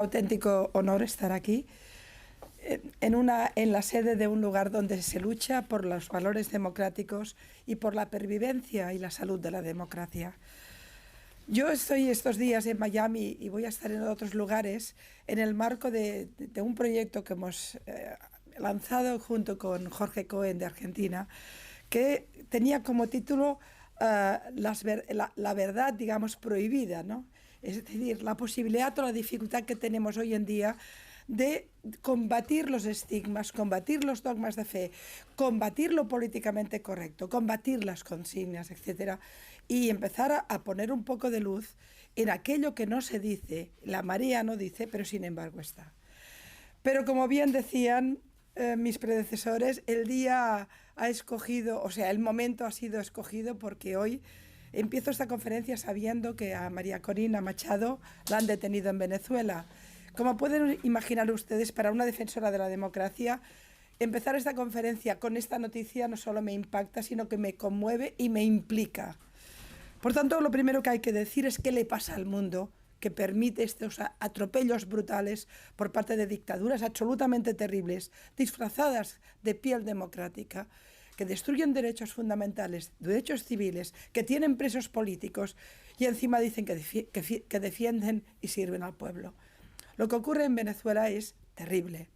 Auténtico honor estar aquí en la sede de un lugar donde se lucha por los valores democráticos y por la pervivencia y la salud de la democracia. Yo estoy estos días en Miami y voy a estar en otros lugares en el marco de un proyecto que hemos lanzado junto con Jorge Cohen de Argentina, que tenía como título la verdad, digamos, prohibida, ¿no? Es decir, la posibilidad o la dificultad que tenemos hoy en día de combatir los estigmas, combatir los dogmas de fe, combatir lo políticamente correcto, combatir las consignas, etcétera, y empezar a poner un poco de luz en aquello que no se dice, la marea no dice, pero sin embargo está. Pero como bien decían mis predecesores, el día ha escogido, o sea, el momento ha sido escogido porque hoy empiezo esta conferencia sabiendo que a María Corina Machado la han detenido en Venezuela. Como pueden imaginar ustedes, para una defensora de la democracia, empezar esta conferencia con esta noticia no solo me impacta, sino que me conmueve y me implica. Por tanto, lo primero que hay que decir es qué le pasa al mundo que permite estos atropellos brutales por parte de dictaduras absolutamente terribles, disfrazadas de piel democrática, que destruyen derechos fundamentales, derechos civiles, que tienen presos políticos y encima dicen que defienden y sirven al pueblo. Lo que ocurre en Venezuela es terrible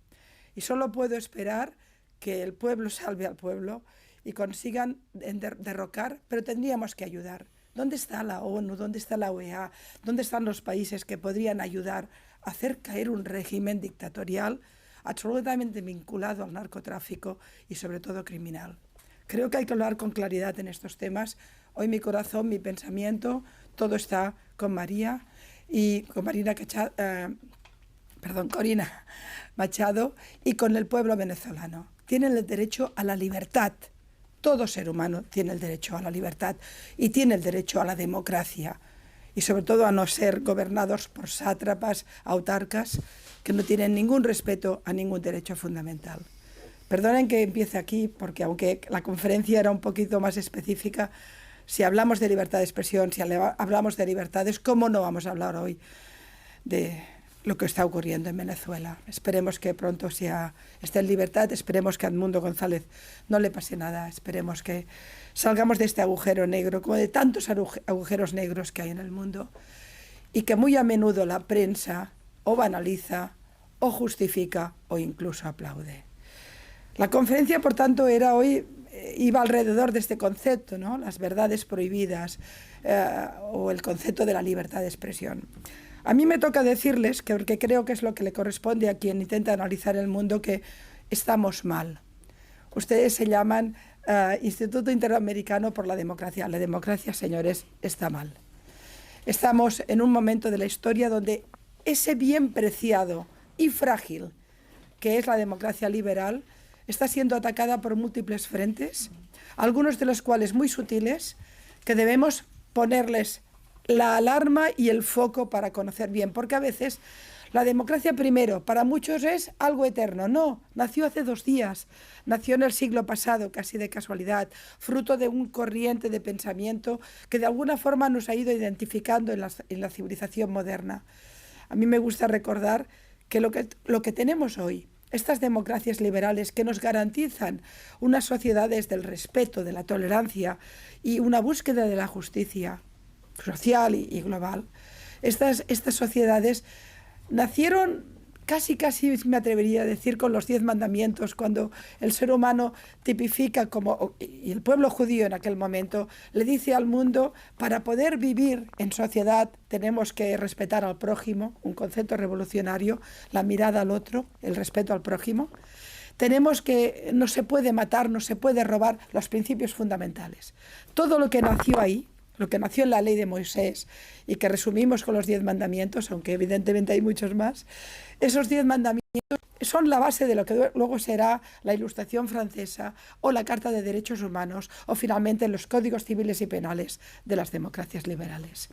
y solo puedo esperar que el pueblo salve al pueblo y consigan derrocar, pero tendríamos que ayudar. ¿Dónde está la ONU? ¿Dónde está la OEA? ¿Dónde están los países que podrían ayudar a hacer caer un régimen dictatorial absolutamente vinculado al narcotráfico y sobre todo criminal? Creo que hay que hablar con claridad en estos temas. Hoy mi corazón, mi pensamiento, todo está con María y con Corina Machado y con el pueblo venezolano. Tienen el derecho a la libertad. Todo ser humano tiene el derecho a la libertad y tiene el derecho a la democracia y sobre todo a no ser gobernados por sátrapas, autarcas, que no tienen ningún respeto a ningún derecho fundamental. Perdonen que empiece aquí, porque aunque la conferencia era un poquito más específica, si hablamos de libertad de expresión, si hablamos de libertades, ¿cómo no vamos a hablar hoy de lo que está ocurriendo en Venezuela? Esperemos que pronto esté en libertad, esperemos que a Edmundo González no le pase nada, esperemos que salgamos de este agujero negro, como de tantos agujeros negros que hay en el mundo, y que muy a menudo la prensa o banaliza, o justifica, o incluso aplaude. La conferencia, por tanto, iba alrededor de este concepto, ¿no? Las verdades prohibidas, o el concepto de la libertad de expresión. A mí me toca decirles, porque creo que es lo que le corresponde a quien intenta analizar el mundo, que estamos mal. Ustedes se llaman Instituto Interamericano por la Democracia. La democracia, señores, está mal. Estamos en un momento de la historia donde ese bien preciado y frágil que es la democracia liberal está siendo atacada por múltiples frentes, algunos de los cuales muy sutiles, que debemos ponerles la alarma y el foco para conocer bien, porque a veces la democracia primero, para muchos es algo eterno. No, nació hace 2 días, nació en el siglo pasado, casi de casualidad, fruto de un corriente de pensamiento que de alguna forma nos ha ido identificando en la civilización moderna. A mí me gusta recordar que lo que tenemos hoy, estas democracias liberales que nos garantizan unas sociedades del respeto, de la tolerancia y una búsqueda de la justicia social y global, estas sociedades nacieron casi me atrevería a decir con los 10 mandamientos, cuando el ser humano tipifica y el pueblo judío en aquel momento le dice al mundo: para poder vivir en sociedad tenemos que respetar al prójimo, un concepto revolucionario, la mirada al otro, el respeto al prójimo. Tenemos que, no se puede matar, no se puede robar, los principios fundamentales. Todo lo que nació ahí, lo que nació en la ley de Moisés y que resumimos con los 10 mandamientos, aunque evidentemente hay muchos más, esos 10 mandamientos son la base de lo que luego será la Ilustración francesa o la Carta de Derechos Humanos o finalmente los códigos civiles y penales de las democracias liberales.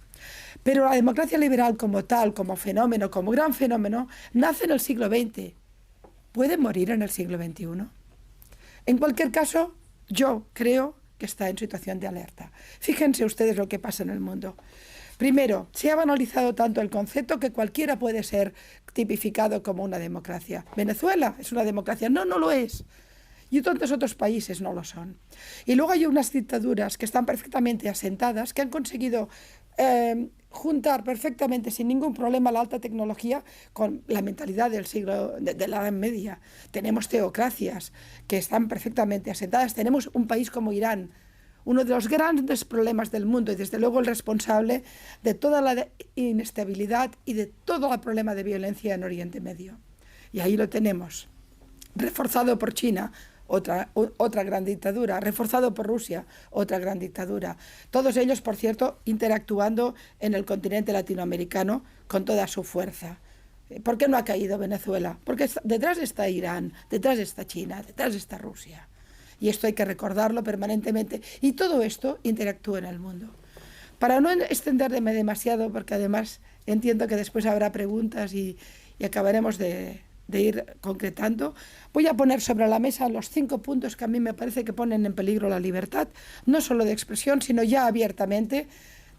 Pero la democracia liberal como tal, como fenómeno, como gran fenómeno, nace en el siglo XX. ¿Puede morir en el siglo XXI? En cualquier caso, yo creo que está en situación de alerta. Fíjense ustedes lo que pasa en el mundo. Primero, se ha banalizado tanto el concepto que cualquiera puede ser tipificado como una democracia. ¿Venezuela es una democracia? No, no lo es. Y tantos otros países no lo son. Y luego hay unas dictaduras que están perfectamente asentadas, que han conseguido juntar perfectamente, sin ningún problema, la alta tecnología con la mentalidad del siglo de la Edad Media. Tenemos teocracias que están perfectamente asentadas. Tenemos un país como Irán, uno de los grandes problemas del mundo y desde luego el responsable de toda la inestabilidad y de todo el problema de violencia en Oriente Medio. Y ahí lo tenemos, reforzado por China, otra gran dictadura, reforzado por Rusia, otra gran dictadura. Todos ellos, por cierto, interactuando en el continente latinoamericano con toda su fuerza. ¿Por qué no ha caído Venezuela? Porque detrás está Irán, detrás está China, detrás está Rusia. Y esto hay que recordarlo permanentemente. Y todo esto interactúa en el mundo. Para no extenderme demasiado, porque además entiendo que después habrá preguntas y acabaremos de ir concretando, voy a poner sobre la mesa los 5 puntos que a mí me parece que ponen en peligro la libertad, no solo de expresión, sino ya abiertamente.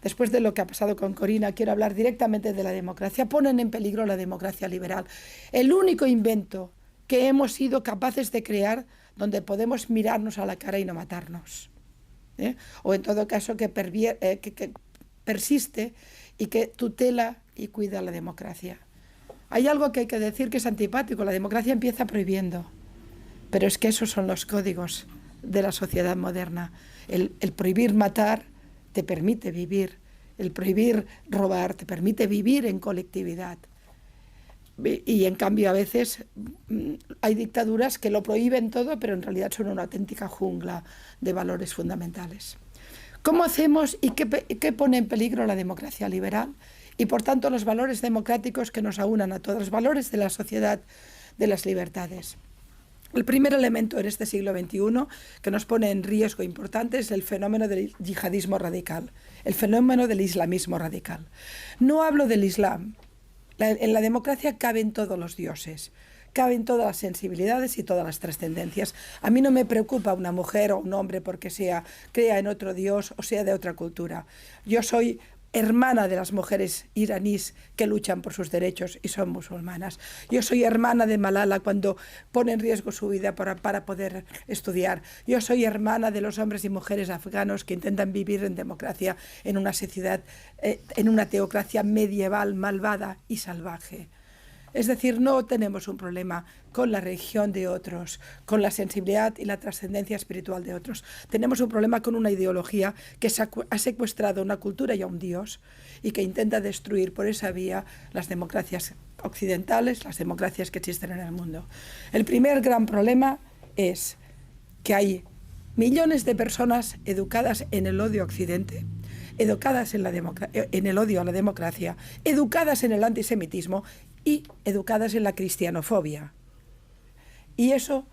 Después de lo que ha pasado con Corina, quiero hablar directamente de la democracia. Ponen en peligro la democracia liberal. El único invento que hemos sido capaces de crear donde podemos mirarnos a la cara y no matarnos. O en todo caso que persiste y que tutela y cuida la democracia. Hay algo que hay que decir que es antipático. La democracia empieza prohibiendo. Pero es que esos son los códigos de la sociedad moderna. El prohibir matar te permite vivir. El prohibir robar te permite vivir en colectividad. Y en cambio a veces hay dictaduras que lo prohíben todo, pero en realidad son una auténtica jungla de valores fundamentales. ¿Cómo hacemos y qué pone en peligro la democracia liberal? Y por tanto los valores democráticos que nos aunan a todos, los valores de la sociedad de las libertades. El primer elemento en este siglo XXI que nos pone en riesgo importante es el fenómeno del yihadismo radical, el fenómeno del islamismo radical. No hablo del Islam. En la democracia caben todos los dioses, caben todas las sensibilidades y todas las trascendencias. A mí no me preocupa una mujer o un hombre porque crea en otro dios o sea de otra cultura. Yo soy hermana de las mujeres iraníes que luchan por sus derechos y son musulmanas. Yo soy hermana de Malala cuando pone en riesgo su vida para poder estudiar. Yo soy hermana de los hombres y mujeres afganos que intentan vivir en democracia en una sociedad, en una teocracia medieval, malvada y salvaje. Es decir, no tenemos un problema con la religión de otros, con la sensibilidad y la trascendencia espiritual de otros. Tenemos un problema con una ideología que ha secuestrado una cultura y a un dios y que intenta destruir por esa vía las democracias occidentales, las democracias que existen en el mundo. El primer gran problema es que hay millones de personas educadas en el odio a Occidente, educadas en el odio a la democracia, educadas en el antisemitismo y educadas en la cristianofobia. Y eso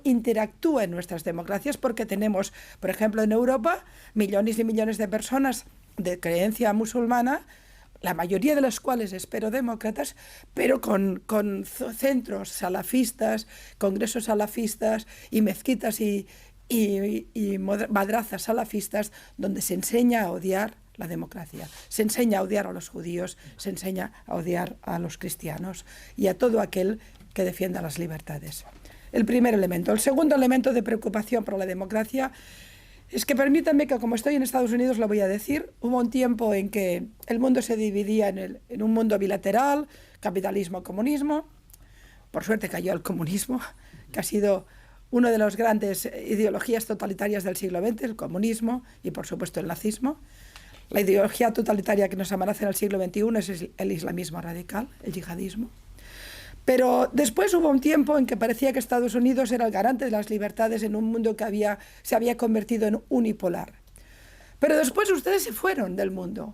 interactúa en nuestras democracias porque tenemos, por ejemplo, en Europa, millones y millones de personas de creencia musulmana, la mayoría de las cuales espero demócratas, pero con centros salafistas, congresos salafistas y mezquitas y madrazas salafistas donde se enseña a odiar la democracia, se enseña a odiar a los judíos, se enseña a odiar a los cristianos y a todo aquel que defienda las libertades. El primer elemento. El segundo elemento de preocupación por la democracia es que permítanme que, como estoy en Estados Unidos, lo voy a decir, hubo un tiempo en que el mundo se dividía en un mundo bilateral, capitalismo, comunismo. Por suerte cayó el comunismo, que ha sido una de las grandes ideologías totalitarias del siglo XX, el comunismo y, por supuesto, el nazismo. La ideología totalitaria que nos amenaza en el siglo XXI es el islamismo radical, el yihadismo. Pero después hubo un tiempo en que parecía que Estados Unidos era el garante de las libertades en un mundo que se había convertido en unipolar. Pero después ustedes se fueron del mundo.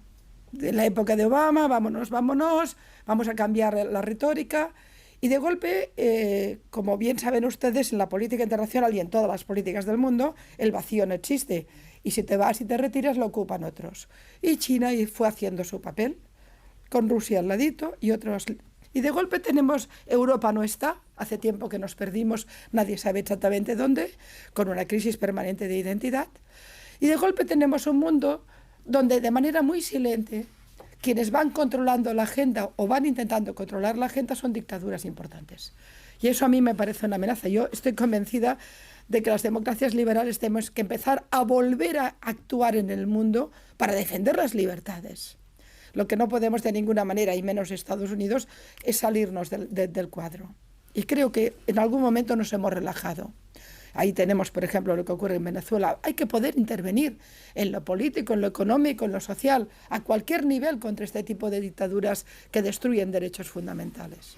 En la época de Obama, vámonos, vamos a cambiar la retórica. Y de golpe, como bien saben ustedes, en la política internacional y en todas las políticas del mundo, el vacío no existe. Y si te vas y te retiras, lo ocupan otros. Y China fue haciendo su papel, con Rusia al ladito y otros. Y de golpe tenemos, Europa no está, hace tiempo que nos perdimos, nadie sabe exactamente dónde, con una crisis permanente de identidad. Y de golpe tenemos un mundo donde de manera muy silente quienes van controlando la agenda o van intentando controlar la agenda son dictaduras importantes. Y eso a mí me parece una amenaza. Yo estoy convencida de que las democracias liberales tenemos que empezar a volver a actuar en el mundo para defender las libertades. Lo que no podemos de ninguna manera, y menos Estados Unidos, es salirnos del cuadro. Y creo que en algún momento nos hemos relajado. Ahí tenemos, por ejemplo, lo que ocurre en Venezuela. Hay que poder intervenir en lo político, en lo económico, en lo social, a cualquier nivel contra este tipo de dictaduras que destruyen derechos fundamentales.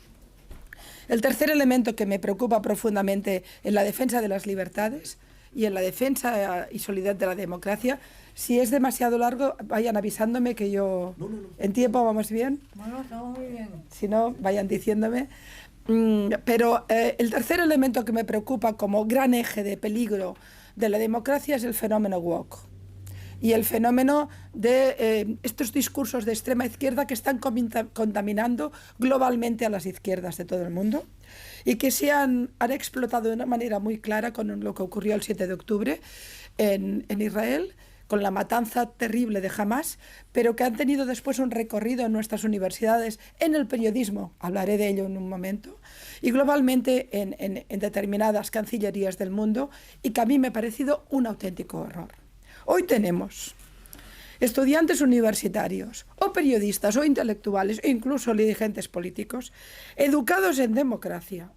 El tercer elemento que me preocupa profundamente en la defensa de las libertades y en la defensa y solidaridad de la democracia, si es demasiado largo, vayan avisándome que yo... No. ¿En tiempo vamos bien? Bueno, estamos muy bien. Si no, vayan diciéndome. Pero el tercer elemento que me preocupa como gran eje de peligro de la democracia es el fenómeno woke. Y el fenómeno de estos discursos de extrema izquierda que están contaminando globalmente a las izquierdas de todo el mundo y que se han explotado de una manera muy clara con lo que ocurrió el 7 de octubre en Israel, con la matanza terrible de Hamás, pero que han tenido después un recorrido en nuestras universidades, en el periodismo, hablaré de ello en un momento, y globalmente en determinadas cancillerías del mundo, y que a mí me ha parecido un auténtico error. Hoy tenemos estudiantes universitarios, o periodistas, o intelectuales, e incluso dirigentes políticos, educados en democracia,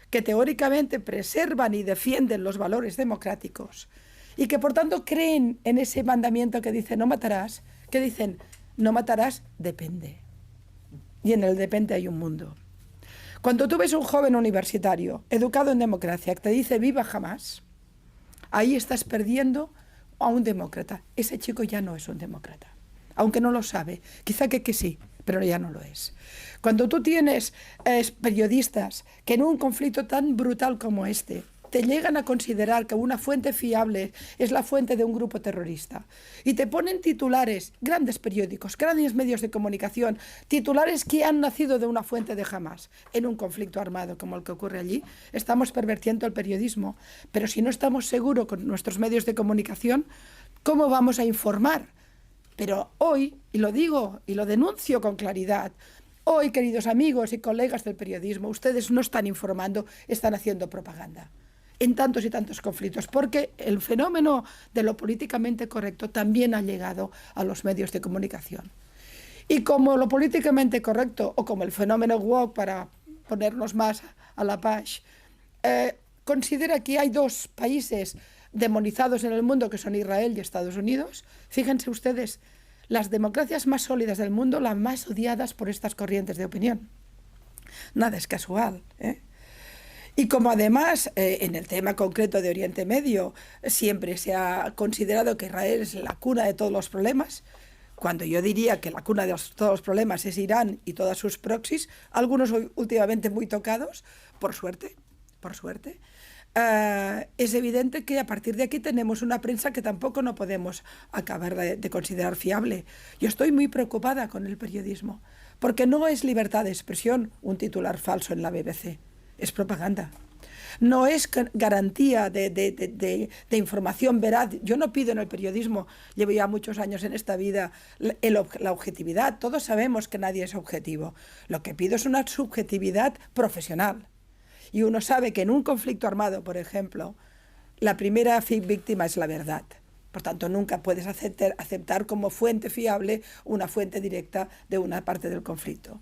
que teóricamente preservan y defienden los valores democráticos, y que por tanto creen en ese mandamiento que dice no matarás, que dicen no matarás depende. Y en el depende hay un mundo. Cuando tú ves un joven universitario, educado en democracia, que te dice viva Hamás, ahí estás perdiendo a un demócrata. Ese chico ya no es un demócrata, aunque no lo sabe. Quizá que sí, pero ya no lo es. Cuando tú tienes periodistas que en un conflicto tan brutal como este te llegan a considerar que una fuente fiable es la fuente de un grupo terrorista y te ponen titulares, grandes periódicos, grandes medios de comunicación, titulares que han nacido de una fuente de Hamás en un conflicto armado como el que ocurre allí, estamos pervirtiendo el periodismo. Pero si no estamos seguros con nuestros medios de comunicación, ¿cómo vamos a informar? Pero hoy, y lo digo y lo denuncio con claridad, hoy, queridos amigos y colegas del periodismo, ustedes no están informando, están haciendo propaganda en tantos y tantos conflictos, porque el fenómeno de lo políticamente correcto también ha llegado a los medios de comunicación. Y como lo políticamente correcto, o como el fenómeno woke, para ponernos más a la paz, considera que hay dos países demonizados en el mundo, que son Israel y Estados Unidos. Fíjense ustedes, las democracias más sólidas del mundo, las más odiadas por estas corrientes de opinión. Nada es casual, ¿eh? Y como además en el tema concreto de Oriente Medio siempre se ha considerado que Israel es la cuna de todos los problemas, cuando yo diría que la cuna de todos los problemas es Irán y todas sus proxies, algunos últimamente muy tocados, por suerte, es evidente que a partir de aquí tenemos una prensa que tampoco no podemos acabar de considerar fiable. Yo estoy muy preocupada con el periodismo, porque no es libertad de expresión un titular falso en la BBC. Es propaganda. No es garantía de información veraz. Yo no pido en el periodismo, llevo ya muchos años en esta vida, la objetividad. Todos sabemos que nadie es objetivo. Lo que pido es una subjetividad profesional. Y uno sabe que en un conflicto armado, por ejemplo, la primera víctima es la verdad. Por tanto, nunca puedes aceptar como fuente fiable una fuente directa de una parte del conflicto.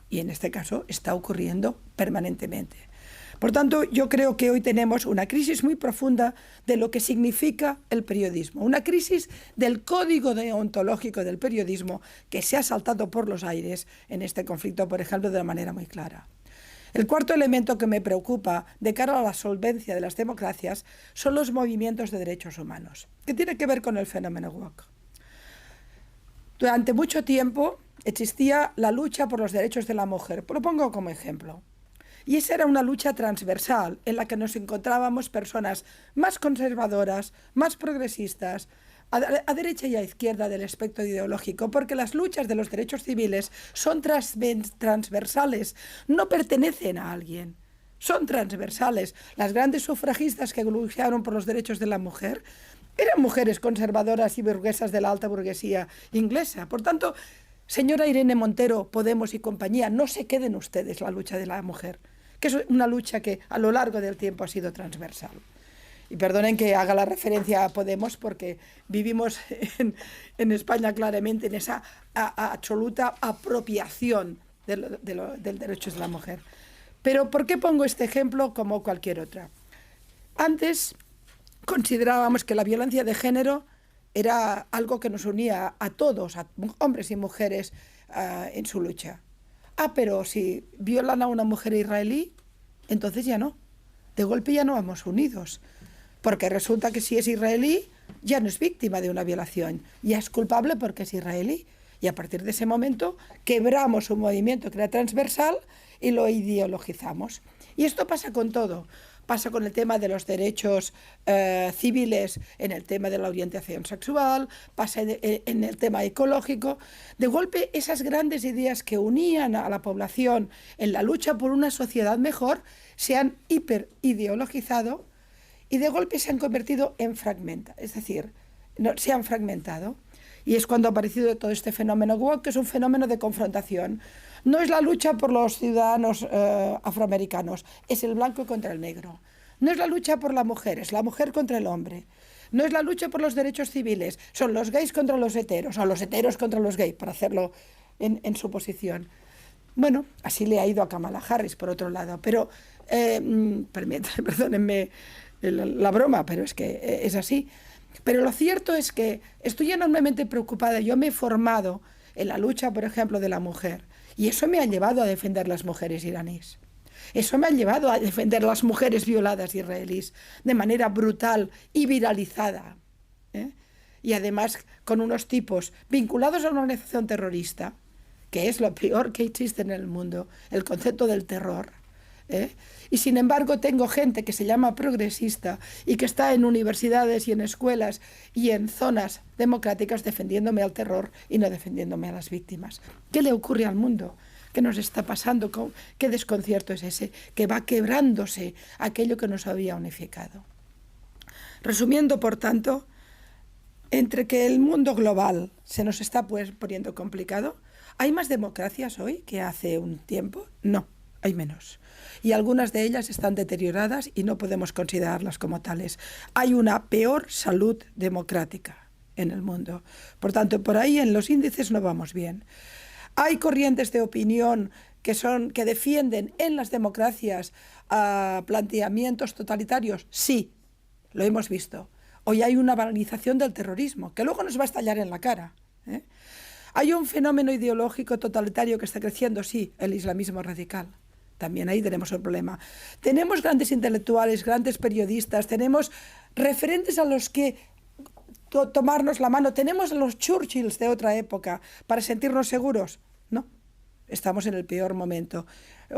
Y en este caso está ocurriendo permanentemente. Por tanto, yo creo que hoy tenemos una crisis muy profunda de lo que significa el periodismo, una crisis del código deontológico del periodismo que se ha saltado por los aires en este conflicto, por ejemplo, de una manera muy clara. El cuarto elemento que me preocupa de cara a la solvencia de las democracias son los movimientos de derechos humanos, que tiene que ver con el fenómeno woke. Durante mucho tiempo existía la lucha por los derechos de la mujer. Lo pongo como ejemplo. Y esa era una lucha transversal en la que nos encontrábamos personas más conservadoras, más progresistas, a derecha y a izquierda del espectro ideológico, porque las luchas de los derechos civiles son transversales, no pertenecen a alguien, son transversales. Las grandes sufragistas que lucharon por los derechos de la mujer eran mujeres conservadoras y burguesas de la alta burguesía inglesa. Por tanto, señora Irene Montero, Podemos y compañía, no se queden ustedes la lucha de la mujer, que es una lucha que a lo largo del tiempo ha sido transversal. Y perdonen que haga la referencia a Podemos porque vivimos en España claramente en esa absoluta apropiación del derecho de la mujer. Pero ¿por qué pongo este ejemplo como cualquier otra? Antes considerábamos que la violencia de género era algo que nos unía a todos, a hombres y mujeres, en su lucha. Pero si violan a una mujer israelí, entonces ya no. De golpe ya no vamos unidos. Porque resulta que si es israelí, ya no es víctima de una violación, ya es culpable porque es israelí. Y a partir de ese momento quebramos un movimiento que era transversal y lo ideologizamos. Y esto pasa con todo. Pasa con el tema de los derechos civiles, en el tema de la orientación sexual, pasa en el tema ecológico. De golpe, esas grandes ideas que unían a la población en la lucha por una sociedad mejor se han hiperideologizado y de golpe se han convertido en fragmentados, es decir, se han fragmentado. Y es cuando ha aparecido todo este fenómeno woke, que es un fenómeno de confrontación. No es la lucha por los ciudadanos afroamericanos, es el blanco contra el negro. No es la lucha por la mujer, es la mujer contra el hombre. No es la lucha por los derechos civiles, son los gays contra los heteros, o los heteros contra los gays, para hacerlo en su posición. Bueno, así le ha ido a Kamala Harris, por otro lado. Pero, perdónenme la broma, pero es que es así. Pero lo cierto es que estoy enormemente preocupada. Yo me he formado en la lucha, por ejemplo, de la mujer. Y eso me ha llevado a defender las mujeres iraníes. Eso me ha llevado a defender las mujeres violadas israelíes de manera brutal y viralizada. Y además con unos tipos vinculados a una organización terrorista, que es lo peor que existe en el mundo, el concepto del terror. Y sin embargo tengo gente que se llama progresista y que está en universidades y en escuelas y en zonas democráticas defendiéndome al terror y no defendiéndome a las víctimas. ¿Qué le ocurre al mundo? ¿Qué nos está pasando? ¿Qué desconcierto es ese? Que va quebrándose aquello que nos había unificado. Resumiendo, por tanto, entre que el mundo global se nos está poniendo complicado, ¿hay más democracias hoy que hace un tiempo? No, hay menos. Y algunas de ellas están deterioradas y no podemos considerarlas como tales. Hay una peor salud democrática en el mundo. Por tanto, por ahí en los índices no vamos bien. Hay corrientes de opinión que defienden en las democracias planteamientos totalitarios. Sí, lo hemos visto. Hoy hay una banalización del terrorismo, que luego nos va a estallar en la cara. Hay un fenómeno ideológico totalitario que está creciendo, sí, el islamismo radical. También ahí tenemos un problema. Tenemos grandes intelectuales, grandes periodistas, tenemos referentes a los que tomarnos la mano. Tenemos a los Churchills de otra época para sentirnos seguros. No, estamos en el peor momento.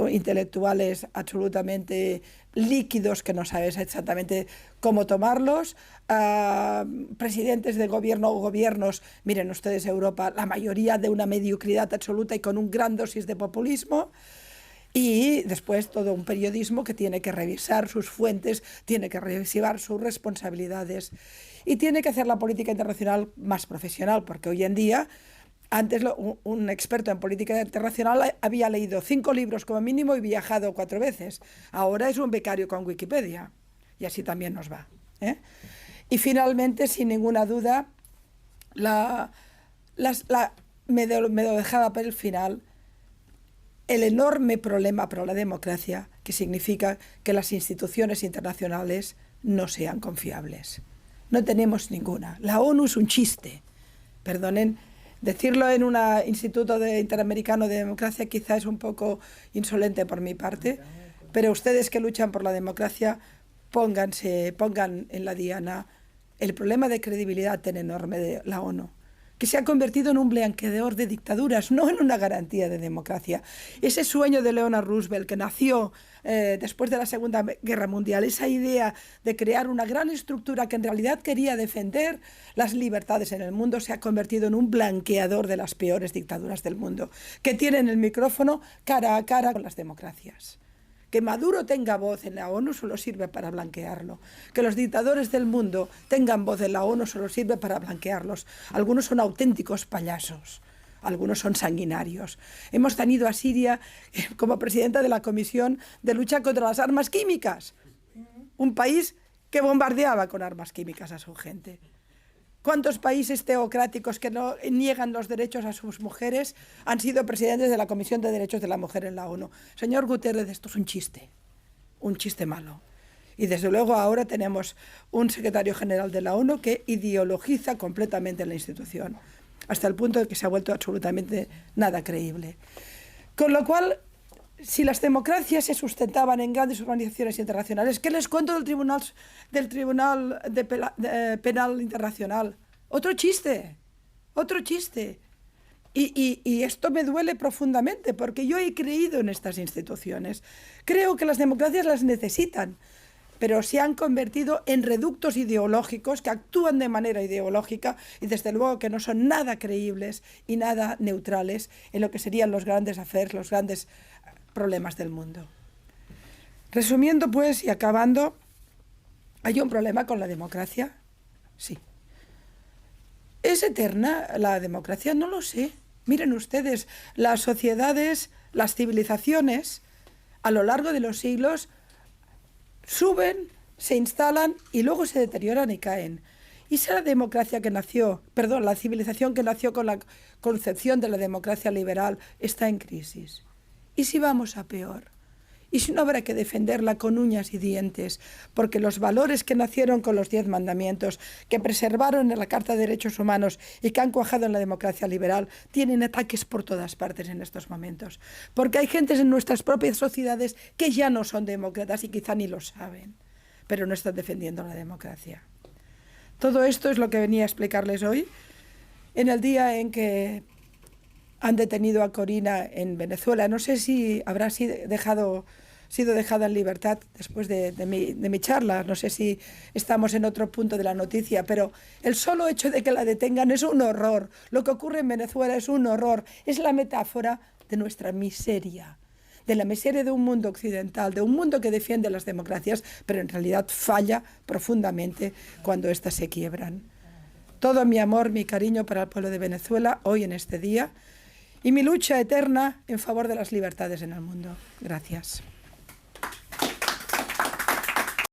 Intelectuales absolutamente líquidos que no sabes exactamente cómo tomarlos. Presidentes de gobierno o gobiernos, miren ustedes Europa, la mayoría de una mediocridad absoluta y con un gran dosis de populismo. Y después todo un periodismo que tiene que revisar sus fuentes, tiene que revisar sus responsabilidades y tiene que hacer la política internacional más profesional, porque hoy en día, antes un experto en política internacional había leído 5 libros como mínimo y viajado 4 veces. Ahora es un becario con Wikipedia y así también nos va. Y finalmente, sin ninguna duda, me lo dejaba para el final, el enorme problema para la democracia, que significa que las instituciones internacionales no sean confiables. No tenemos ninguna. La ONU es un chiste. Perdonen, decirlo en un instituto interamericano de democracia quizá es un poco insolente por mi parte, pero ustedes que luchan por la democracia, pongan en la diana el problema de credibilidad tan enorme de la ONU, que se ha convertido en un blanqueador de dictaduras, no en una garantía de democracia. Ese sueño de Leonard Roosevelt, que nació después de la Segunda Guerra Mundial, esa idea de crear una gran estructura que en realidad quería defender las libertades en el mundo, se ha convertido en un blanqueador de las peores dictaduras del mundo, que tienen el micrófono cara a cara con las democracias, Que Maduro tenga voz en la ONU solo sirve para blanquearlo. Que los dictadores del mundo tengan voz en la ONU solo sirve para blanquearlos. Algunos son auténticos payasos. Algunos son sanguinarios. Hemos tenido a Siria como presidenta de la Comisión de Lucha contra las Armas Químicas. Un país que bombardeaba con armas químicas a su gente. ¿Cuántos países teocráticos que no niegan los derechos a sus mujeres han sido presidentes de la Comisión de Derechos de la Mujer en la ONU? Señor Guterres, esto es un chiste malo. Y desde luego ahora tenemos un secretario general de la ONU que ideologiza completamente la institución, hasta el punto de que se ha vuelto absolutamente nada creíble. Con lo cual, si las democracias se sustentaban en grandes organizaciones internacionales, ¿qué les cuento del Tribunal Penal Internacional? Otro chiste. Y esto me duele profundamente, porque yo he creído en estas instituciones. Creo que las democracias las necesitan, pero se han convertido en reductos ideológicos que actúan de manera ideológica y desde luego que no son nada creíbles y nada neutrales en lo que serían los grandes affairs, los grandes problemas del mundo. Resumiendo pues y acabando, ¿hay un problema con la democracia? Sí. ¿Es eterna la democracia? No lo sé. Miren ustedes, las sociedades, las civilizaciones, a lo largo de los siglos, suben, se instalan y luego se deterioran y caen. Y esa democracia que nació, perdón, la civilización que nació con la concepción de la democracia liberal está en crisis. ¿Y si vamos a peor? ¿Y si no habrá que defenderla con uñas y dientes? Porque los valores que nacieron con los 10 mandamientos, que preservaron en la Carta de Derechos Humanos y que han cuajado en la democracia liberal, tienen ataques por todas partes en estos momentos. Porque hay gentes en nuestras propias sociedades que ya no son demócratas y quizá ni lo saben, pero no están defendiendo la democracia. Todo esto es lo que venía a explicarles hoy, en el día en que han detenido a Corina en Venezuela. No sé si habrá sido dejada en libertad después de mi charla. No sé si estamos en otro punto de la noticia, pero el solo hecho de que la detengan es un horror. Lo que ocurre en Venezuela es un horror. Es la metáfora de nuestra miseria, de la miseria de un mundo occidental, de un mundo que defiende las democracias, pero en realidad falla profundamente cuando éstas se quiebran. Todo mi amor, mi cariño para el pueblo de Venezuela hoy en este día, y mi lucha eterna en favor de las libertades en el mundo. Gracias.